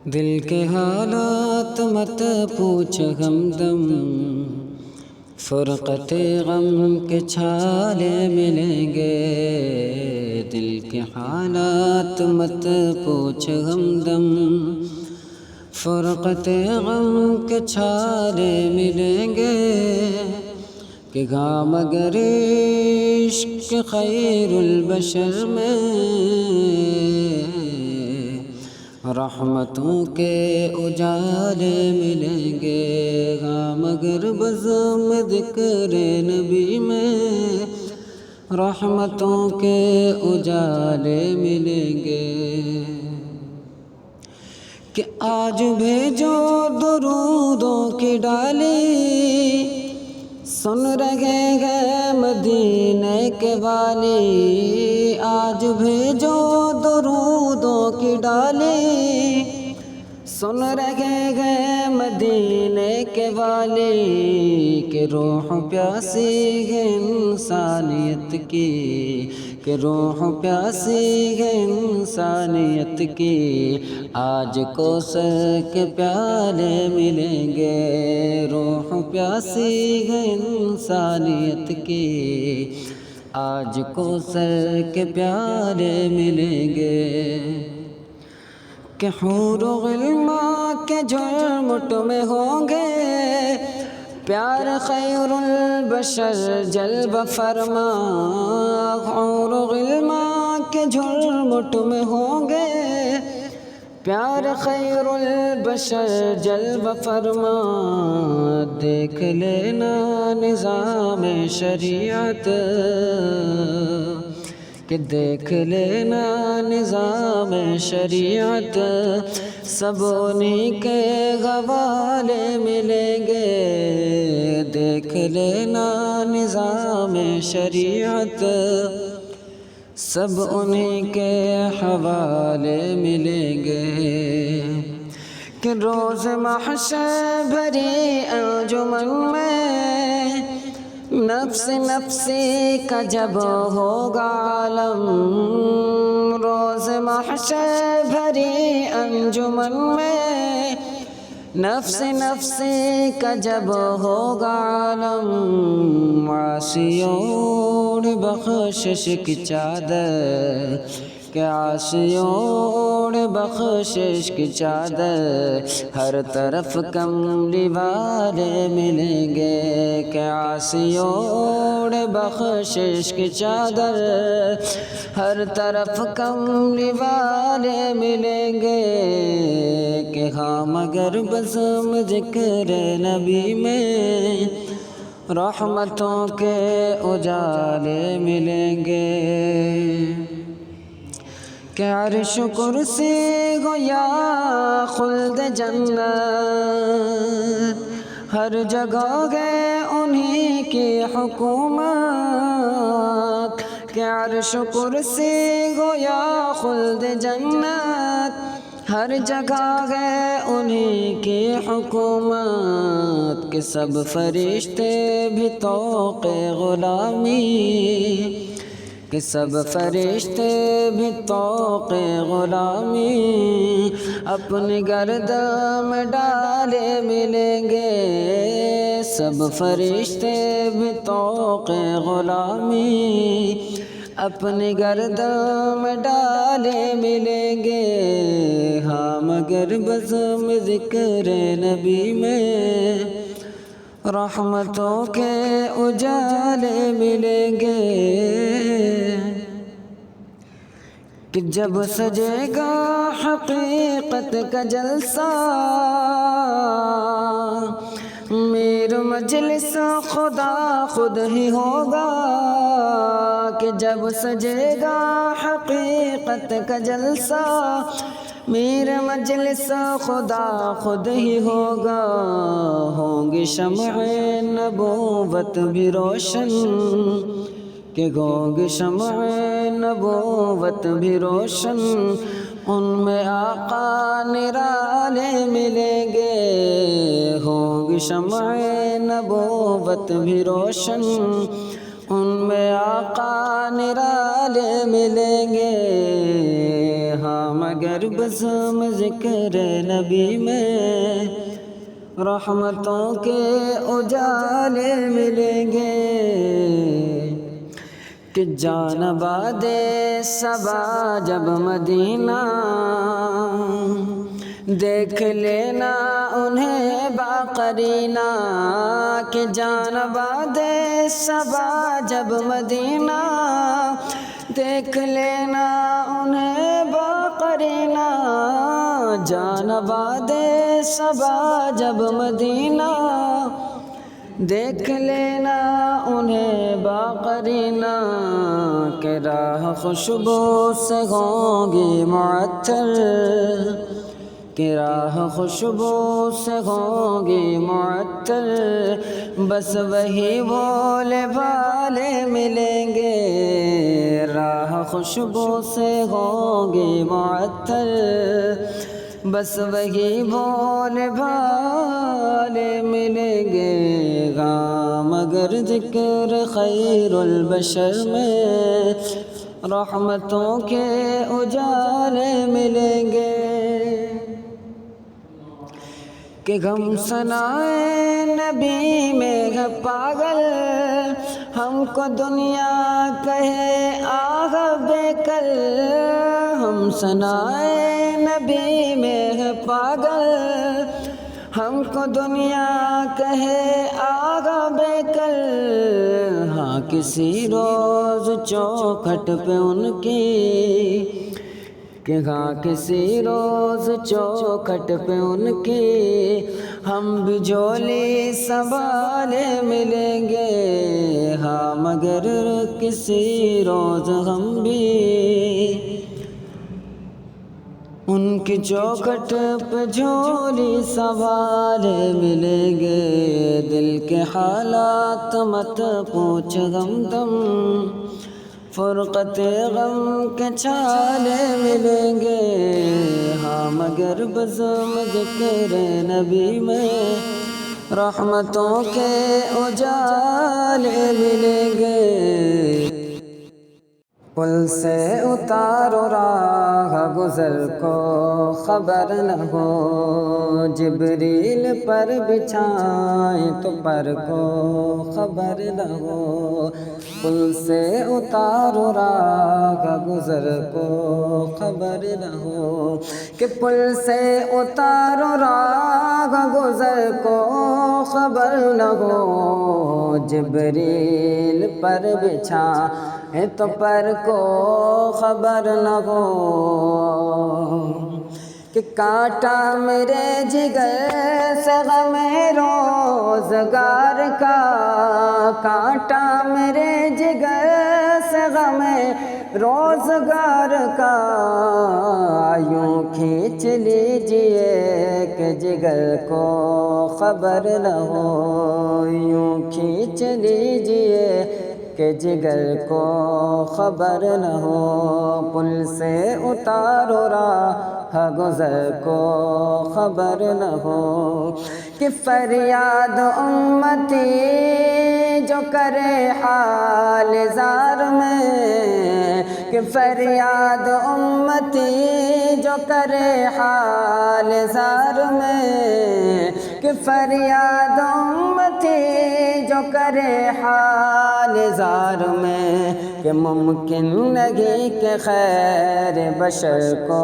دل کے حالات مت پوچھ ہمدم، فرقت غم کے چھالے ملیں گے۔ دل کے حالات مت پوچھ ہمدم، فرقت غم کے چھالے ملیں گے۔ کہ غم اگر عشق خیر البشر میں، رحمتوں کے اجالے ملیں گے۔ غم اگر بزم ذکر نبی میں، رحمتوں کے اجالے ملیں گے۔ کہ آج بھیجو درودوں کی ڈالی، سن رہے ہیں مدینے کے والی۔ آج بھیجو درودوں کی ڈالی، سن رہے ہیں مدینے کے والی۔ کہ روح پیاسی ہے انسانیت کی، کہ روح پیاسی ہے انسانیت کی۔ آج کوثر کے پیالے ملیں گے، روح پیاسی ہے انسانیت کی۔ آج کوثر کے پیالے ملیں گے۔ کہ حور و غلمان کے جھرمٹ میں ہوں گے، پیار خیر البشر جلوہ فرما۔ حور و غلمان کے جھرمٹ میں ہوں گے، پیار خیر البشر جلوہ فرما۔ دیکھ لینا نظام شریعت، کہ دیکھ لینا نظام شریعت۔ سب انہی کے حوالے ملیں گے۔ دیکھ لینا نظام شریعت، سب انہی کے حوالے ملیں گے۔ کہ روز محشر بھری انجمن میں، نفس نفسی کا جب ہوگا عالم۔ روز محشر بھری انجمن میں، نفس نفسی کا جب ہوگا عالم۔ عاصیوں اوڑھ بخشش کی چادر، کہ عاصیوں اوڑھ بخشش کی چادر۔ ہر طرف کملی والے ملیں گے، کہ عاصیوں اوڑھ بخشش کی چادر۔ ہر طرف کملی والے ملیں گے۔ کہ ہاں مگر بزم ذکر نبی میں، رحمتوں کے اجالے ملیں گے۔ کہ عرش و کرسی ہو یا خلد جنت، ہر جگہ ہے انہی کی حکومت۔ کہ عرش و کرسی ہو یا خلد جنت، ہر جگہ ہے انہی کی حکومت۔ کہ سب فرشتے بھی طوق غلامی، کہ سب فرشتے بھی طوق غلامی۔ اپنی گردن میں ڈالے ملیں گے، سب فرشتے بھی طوق غلامی۔ اپنی گردن میں ڈالے ملیں گے۔ ہاں مگر بزم ذکر نبی میں، رحمتوں کے اجالے ملیں گے۔ کہ جب سجے گا حقیقت کا جلسہ، میر مجلس خدا خود ہی ہوگا۔ کہ جب سجے گا حقیقت کا جلسہ، میر مجلس خدا خود ہی ہوگا۔ ہوں گی شمع نبوت بھی روشن، کہ ہوں گی شمع نبوت بھی روشن۔ ان میں آقا نرالے ملیں گے۔ ہوں گی شمع نبوت بھی روشن، ان میں آقا نرالے ملیں گے۔ ہاں مگر بزم ذکر نبی میں رحمتوں کے اجالے ملیں گے کہ جان آباد صبا جب مدینہ دیکھ لینا انہیں باقرینہ کہ جان آباد صبا جب مدینہ دیکھ لینا انہیں باقرینہ جان آباد صبا جب مدینہ دیکھ لینا انہیں باقرینہ کہ راہ خوشبو سے ہوں گی معطر کہ راہ خوشبو سے ہوں گی معطر بس وہی بھولے بھالے ملیں گے راہ خوشبو سے ہوں گی معطر بس وہی بھولے بھالے ملیں گے مگر ذکر خیر البشر میں رحمتوں کے اجالے ملیں گے کہ غم ثنائے نبی میں ہے پاگل ہم کو دنیا کہے آہ بے کل ہم ثنائے نبی میں ہے پاگل ہم کو دنیا کہے آہ بے کل ہاں کسی روز چوکھٹ پہ ان کی کہ ہاں کسی روز چوکھٹ پہ ان کی ہم بھی جھولی سنبھالے ملیں گے ہاں مگر کسی روز ہم بھی ان کی چوکھٹ پہ جھولی سنبھالے ملیں گے دل کے حالات مت پوچھ غمدم فرقت غم کے چھالے ملیں گے ہاں مگر بزم ذکر نبی میں رحمتوں کے اجالے ملیں گے پل سے اتارو راہ گزر کو خبر نہ ہو جبریل پر بچھائیں تو پر کو خبر نہ ہو پل سے اتارو راہ گزر کو خبر نہ ہو کہ پل سے اتارو راہ گزر کو خبر نہ ہو جبریل پر بچھائیں تو پر کو خبر نہ ہو کہ کانٹا میرے جگر سے غم روزگار کا کانٹا میرے جگر سے غم روزگار کا یوں کھینچ لیجئے کہ جگر کو خبر نہ ہو یوں کھینچ لیجئے کہ جگر کو خبر نہ ہو پل سے اتارو راہ گزر کو خبر نہ ہو کہ فریاد امتی جو کرے حال زار میں کہ فریاد امتی جو کرے حال زار میں کہ فریاد امتی جو کرے حال زار میں کہ ممکن نہیں کہ خیر بشر کو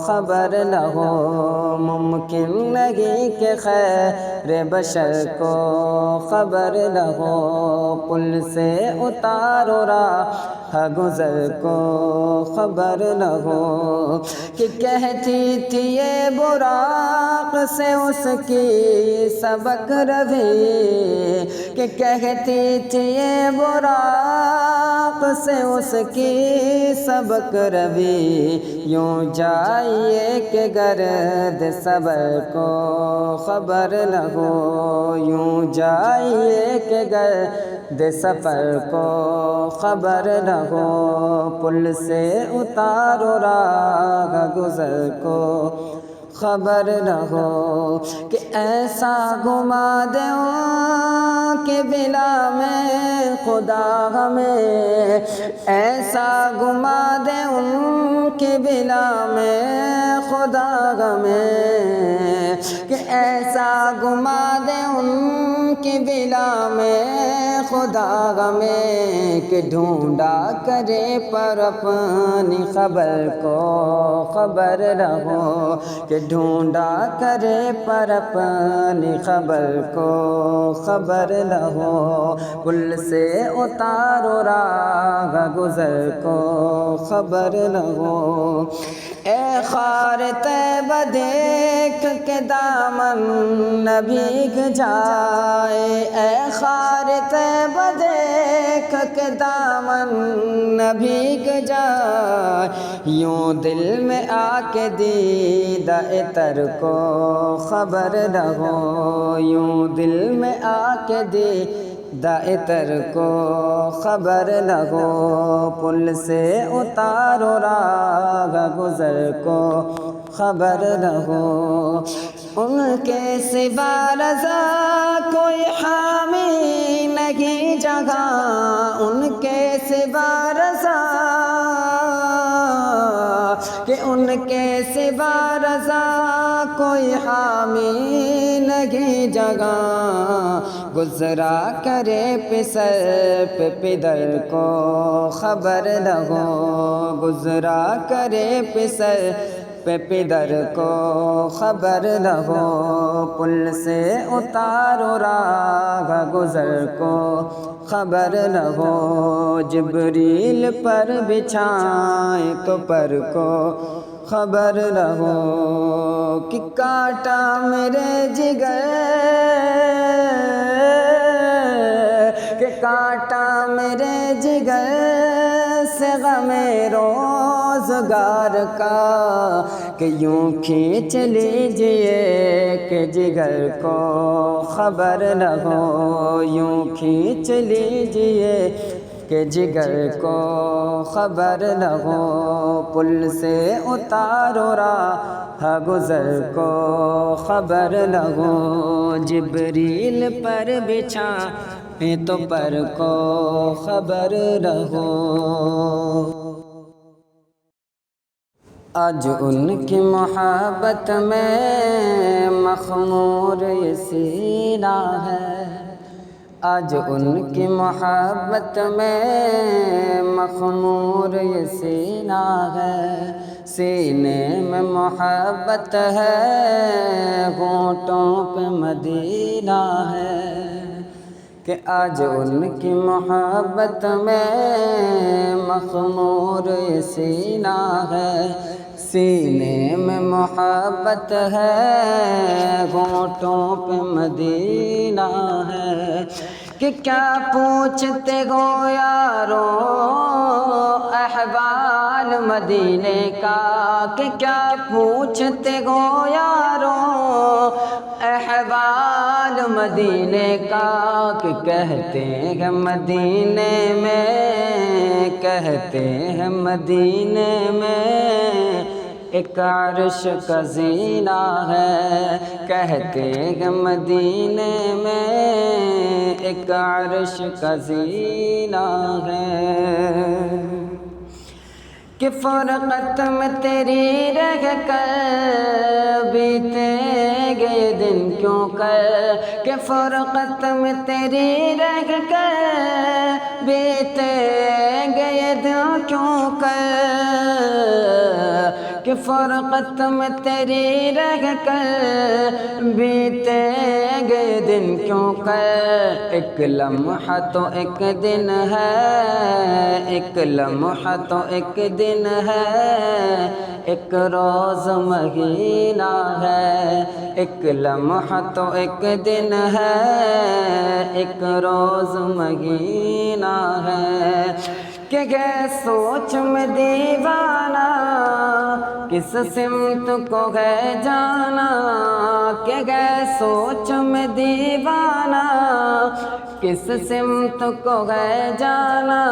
خبر نہ ہو ممکن نہیں کہ خیر بشر کو خبر نہ ہو پل سے اتارو راہ گزر کو خبر نہ ہو کہ کہتی تھی یہ براق سے اس کی سبق روی کہ کہتی تھی یہ براق سے اس کی سبق روی یوں جائیے کہ گرد صبر کو خبر نہ ہو یوں جائیے کہ گرد سفر کو خبر نہ ہو پل سے اتارو راہ گزر کو خبر رہو کہ ایسا گھما دوں کہ بلا میں خدا ہمیں، ایسا گھما دوں کہ بلا میں خدا ہمیں، کہ ایسا گھما دوں کہ بلا میں خدا ہمیں، کہ ڈھونڈا کرے پر اپنی خبر کو خبر رہو، کہ ڈھونڈا کرے پر اپنی خبر کو خبر رہو، پل سے اتارو راہ گزر کو خبر رہو۔ اے خار طیبہ دیکھ کے دامن نہ بھیگ جائے، اے خار طیبہ دیکھ کے دامن نہ بھیگ جائے، یوں دل میں آ کے دیدہ عطر کو خبر رہو، یوں دل میں آ کے دیدہ عطر کو خبر رہو، پل سے اتارو راہ گزر کو خبر رہو۔ ان کے سوا رضا کوئی حامی نہیں جگہ، ان کے سوا رضا، کہ ان کے سوا رضا کوئی حامی نہیں جگہ، گزرا کرے پسر پہ پدر کو خبر رہو، گزرا کرے پسر پہ پدر کو خبر رہو، پل سے اتارو راہ گزر کو خبر رہو، جبریل پر بچھائیں تو پر کو خبر رہو، کہ کانٹا میرے جگر، کہ کانٹا میرے جگر سے غم روزگار کا، کہ یوں کھینچ لیجئے کہ جگر کو خبر رہو، یوں کھینچ لیجئے کہ جگر کو خبر رہو، پل سے اتارو راہ گزر کو خبر رہو، جبریل پر بچھائیں تو پر کو خبر رہو۔ آج ان کی محبت میں مخمور یہ سینہ ہے، آج ان کی محبت میں مخمور یہ سینہ ہے، سینے میں محبت ہے ہونٹوں پہ مدینہ ہے، کہ آج ان کی محبت میں مخمور یہ سینہ ہے، سینے میں محبت ہے ہونٹوں پہ مدینہ ہے، کہ کیا پوچھتے ہو یارو احوال مدینے کا، کہ کیا پوچھتے ہو یارو احوال مدینے کا، کہ کہتے ہیں مدینے میں، کہتے ہیں مدینے میں ایک عرش کا زینہ ہے، کہتے ہیں مدینے میں ایک عرش کا زینہ ہے، کہ فرقت میں تیری رہ کر بیتیں گے دن کیوں کر، کہ فرقت میں تیری رہ کر بیتیں گے دن کیوں کر، کہ فرقت میں تیری رہ کر بیتیں گے دن کیوں کر، ایک لمحہ تو ایک دن ہے، ایک لمحہ تو ایک دن ہے، ایک روز مہینہ ہے، ایک لمحہ تو ایک دن ہے، ایک روز مہینہ ہے، کہ گئے سوچ میں دیوانہ کس سمت کو ہے جانا، کہ گئے سوچ میں دیوانہ کس سمت کو ہے جانا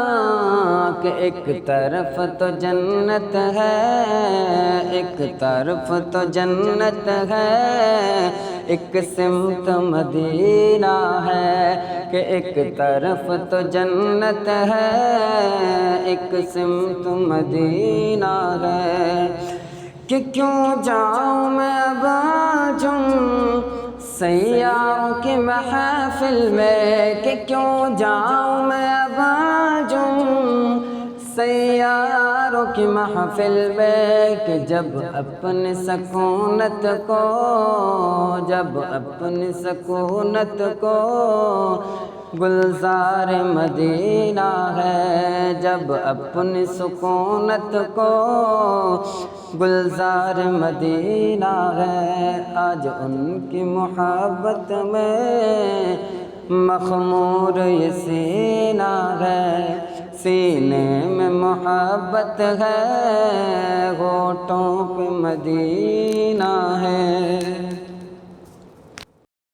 کہ ایک طرف تو جنت ہے، ایک طرف تو جنت ہے، ایک سمت مدینہ ہے کہ ایک طرف تو جنت ہے، ایک سمت مدینہ ہے کہ کیوں جاؤں میں اب آجوں سیاروں کی محفل میں، کہ کیوں جاؤں میں اب آجوں سیاروں کی محفل میں، کہ جب اپنی سکونت کو، جب اپنی سکونت کو گلزار مدینہ ہے، جب اپنی سکونت کو گلزار مدینہ ہے۔ آج ان کی محبت میں مخمور یہ سینہ ہے، سینے میں محبت ہے، ہونٹوں پہ مدینہ ہے۔